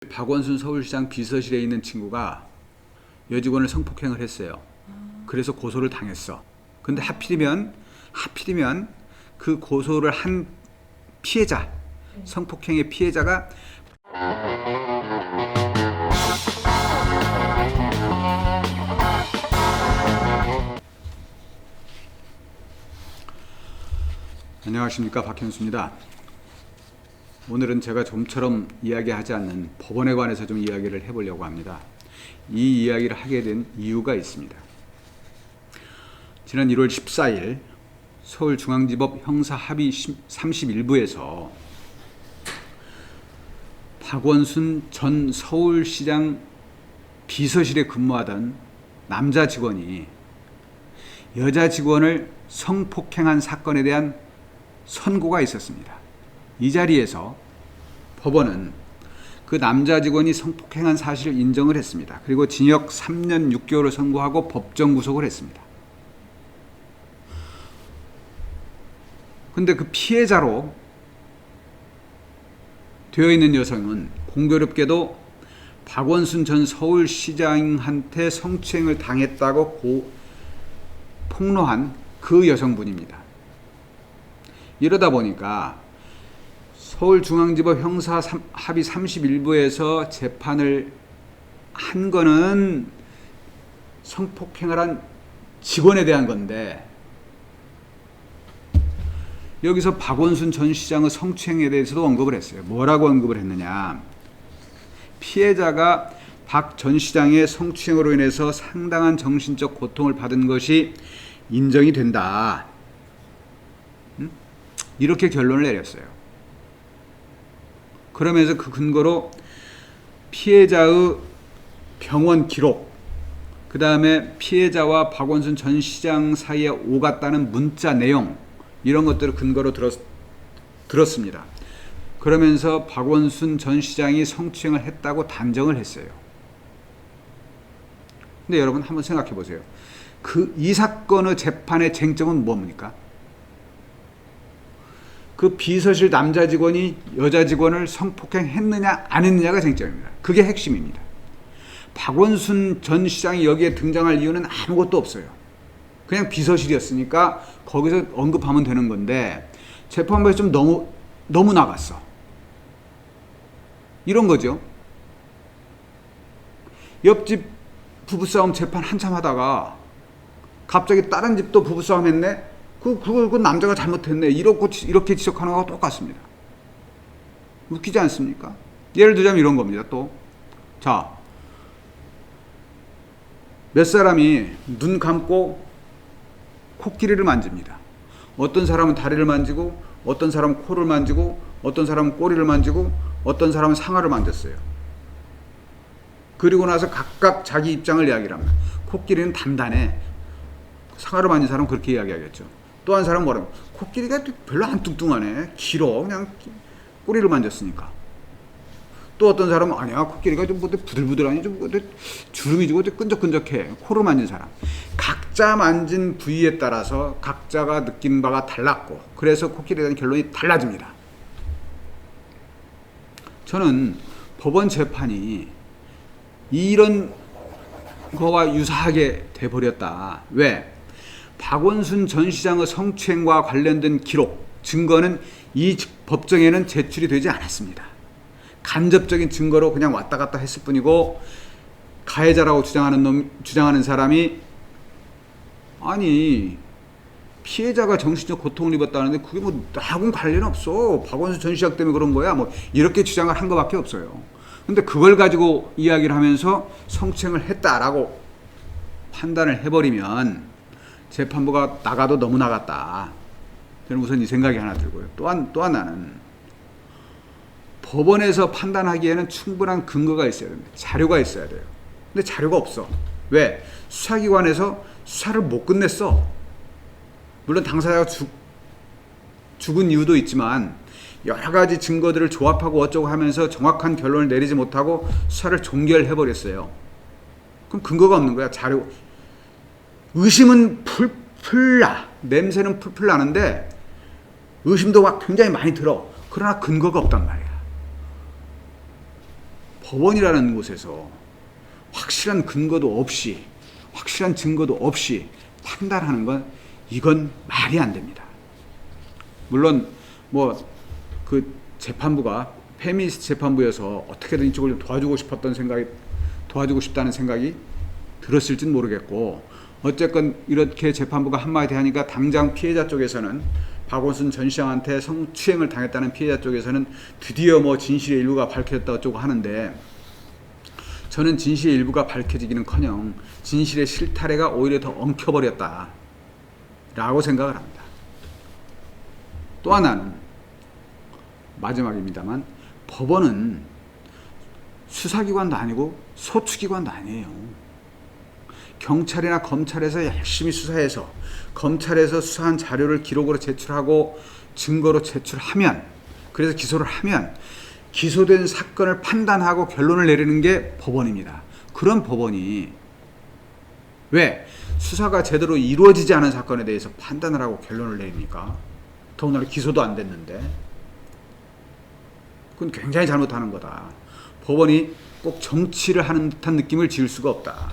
박원순 서울시장 비서실에 있는 친구가 여직원을 성폭행을 했어요. 그래서 고소를 당했어. 근데 하필이면 그 고소를 한 피해자, 성폭행의 피해자가 안녕하십니까, 박현수입니다. 오늘은 제가 좀처럼 이야기하지 않는 법원에 관해서 좀 이야기를 해보려고 합니다. 이 이야기를 하게 된 이유가 있습니다. 지난 1월 14일 서울중앙지법 형사합의 31부에서 박원순 전 서울시장 비서실에 근무하던 남자 직원이 여자 직원을 성폭행한 사건에 대한 선고가 있었습니다. 이 자리에서 법원은 그 남자 직원이 성폭행한 사실을 인정을 했습니다. 그리고 징역 3년 6개월을 선고하고 법정 구속을 했습니다. 근데 그 피해자로 되어 있는 여성은 공교롭게도 박원순 전 서울시장한테 성추행을 당했다고 폭로한 그 여성분입니다. 이러다 보니까 서울중앙지법 형사합의 31부에서 재판을 한 거는 성폭행을 한 직원에 대한 건데, 여기서 박원순 전 시장의 성추행에 대해서도 언급을 했어요. 뭐라고 언급을 했느냐. 피해자가 박 전 시장의 성추행으로 인해서 상당한 정신적 고통을 받은 것이 인정이 된다. 이렇게 결론을 내렸어요. 그러면서 그 근거로 피해자의 병원 기록, 그 다음에 피해자와 박원순 전 시장 사이에 오갔다는 문자 내용, 이런 것들을 근거로 들었습니다. 그러면서 박원순 전 시장이 성추행을 했다고 단정을 했어요. 근데 여러분 한번 생각해 보세요. 이 사건의 재판의 쟁점은 뭡니까? 그 비서실 남자 직원이 여자 직원을 성폭행했느냐 안 했느냐가 쟁점입니다. 그게 핵심입니다. 박원순 전 시장이 여기에 등장할 이유는 아무것도 없어요. 그냥 비서실이었으니까 거기서 언급하면 되는 건데 재판부에서 좀 너무 나갔어. 이런 거죠. 옆집 부부싸움 재판 한참 하다가 갑자기 다른 집도 부부싸움 했네? 그 남자가 잘못했네. 이렇게 지적하는 거하고 똑같습니다. 웃기지 않습니까? 예를 들자면 이런 겁니다. 또. 자, 몇 사람이 눈 감고 코끼리를 만집니다. 어떤 사람은 다리를 만지고, 어떤 사람은 코를 만지고, 어떤 사람은 꼬리를 만지고, 어떤 사람은 상아를 만졌어요. 그리고 나서 각각 자기 입장을 이야기를 합니다. 코끼리는 단단해. 상아를 만진 사람은 그렇게 이야기하겠죠. 또 한 사람은 뭐라고? 코끼리가 별로 안 뚱뚱하네. 길어. 그냥 꼬리를 만졌으니까. 또 어떤 사람은 아니야. 코끼리가 좀 부들부들하니 좀 주름이 지고 끈적끈적해. 코를 만진 사람. 각자 만진 부위에 따라서 각자가 느낀 바가 달랐고, 그래서 코끼리에 대한 결론이 달라집니다. 저는 법원 재판이 이런 거와 유사하게 돼버렸다. 왜? 박원순 전 시장의 성추행과 관련된 기록, 증거는 이 법정에는 제출이 되지 않았습니다. 간접적인 증거로 그냥 왔다 갔다 했을 뿐이고, 가해자라고 주장하는 사람이 아니 피해자가 정신적 고통을 입었다는데 그게 뭐 나하고는 관련 없어. 박원순 전 시장 때문에 그런 거야. 뭐 이렇게 주장을 한 것밖에 없어요. 근데 그걸 가지고 이야기를 하면서 성추행을 했다라고 판단을 해버리면 재판부가 나가도 너무 나갔다. 저는 우선 이 생각이 하나 들고요. 또 하나는 법원에서 판단하기에는 충분한 근거가 있어야 됩니다. 자료가 있어야 돼요. 근데 자료가 없어. 왜? 수사기관에서 수사를 못 끝냈어. 물론 당사자가 죽은 이유도 있지만 여러 가지 증거들을 조합하고 어쩌고 하면서 정확한 결론을 내리지 못하고 수사를 종결해버렸어요. 그럼 근거가 없는 거야. 자료. 의심은 풀풀 나. 냄새는 풀풀 나는데 의심도 막 굉장히 많이 들어. 그러나 근거가 없단 말이야. 법원이라는 곳에서 확실한 근거도 없이, 확실한 증거도 없이 판단하는 건 이건 말이 안 됩니다. 물론 뭐 그 재판부가 페미니스트 재판부여서 어떻게든 이쪽을 좀 도와주고 싶다는 생각이 들었을진 모르겠고, 어쨌건 이렇게 재판부가 한마디 하니까 당장 피해자 쪽에서는, 박원순 전 시장한테 성추행을 당했다는 피해자 쪽에서는 드디어 뭐 진실의 일부가 밝혀졌다 어쩌고 하는데, 저는 진실의 일부가 밝혀지기는커녕 진실의 실타래가 오히려 더 엉켜버렸다 라고 생각을 합니다. 또 하나는 마지막입니다만, 법원은 수사기관도 아니고 소추기관도 아니에요. 경찰이나 검찰에서 열심히 수사해서, 검찰에서 수사한 자료를 기록으로 제출하고 증거로 제출하면, 그래서 기소를 하면 기소된 사건을 판단하고 결론을 내리는 게 법원입니다. 그런 법원이 왜 수사가 제대로 이루어지지 않은 사건에 대해서 판단을 하고 결론을 내립니까? 더군다나 기소도 안 됐는데. 그건 굉장히 잘못하는 거다. 법원이 꼭 정치를 하는 듯한 느낌을 지을 수가 없다.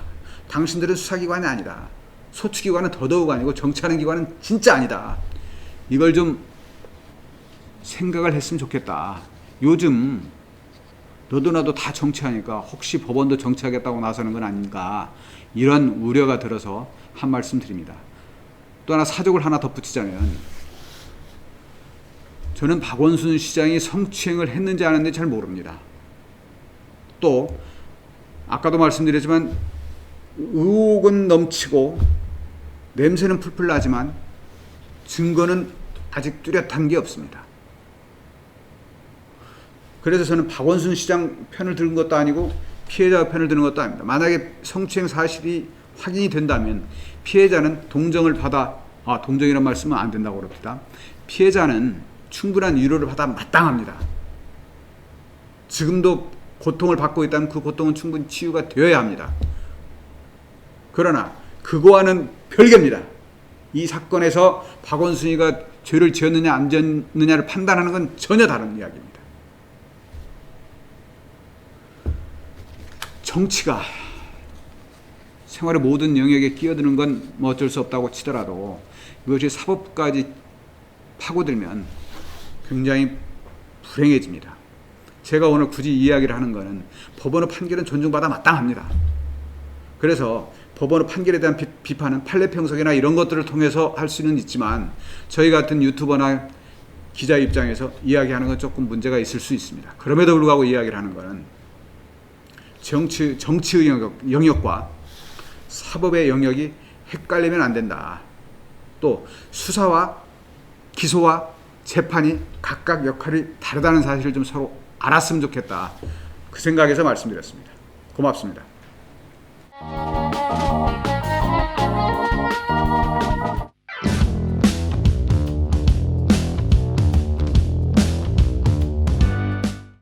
당신들은 수사기관이 아니다. 소추기관은 더더욱 아니고 정치하는 기관은 진짜 아니다. 이걸 좀 생각을 했으면 좋겠다. 요즘 너도 나도 다 정치하니까 혹시 법원도 정치하겠다고 나서는 건 아닌가, 이런 우려가 들어서 한 말씀 드립니다. 또 하나 사족을 하나 덧붙이자면, 저는 박원순 시장이 성추행을 했는지 안 했는지 잘 모릅니다. 또 아까도 말씀드렸지만 의혹은 넘치고 냄새는 풀풀 나지만 증거는 아직 뚜렷한 게 없습니다. 그래서 저는 박원순 시장 편을 드는 것도 아니고 피해자 편을 드는 것도 아닙니다. 만약에 성추행 사실이 확인이 된다면 피해자는 동정을 받아, 동정이란 말씀은 안 된다고 그럽니다. 피해자는 충분한 위로를 받아 마땅합니다. 지금도 고통을 받고 있다면 그 고통은 충분히 치유가 되어야 합니다. 그러나 그거와는 별개입니다. 이 사건에서 박원순이가 죄를 지었느냐 안 지었느냐를 판단하는 건 전혀 다른 이야기입니다. 정치가 생활의 모든 영역에 끼어드는 건 뭐 어쩔 수 없다고 치더라도 이것이 사법까지 파고들면 굉장히 불행해집니다. 제가 오늘 굳이 이야기를 하는 것은 법원의 판결은 존중받아 마땅합니다. 그래서 법원의 판결에 대한 비판은 판례 평석이나 이런 것들을 통해서 할 수는 있지만, 저희 같은 유튜버나 기자 입장에서 이야기하는 건 조금 문제가 있을 수 있습니다. 그럼에도 불구하고 이야기를 하는 것은 정치의 영역과 사법의 영역이 헷갈리면 안 된다. 또 수사와 기소와 재판이 각각 역할이 다르다는 사실을 좀 서로 알았으면 좋겠다. 그 생각에서 말씀드렸습니다. 고맙습니다.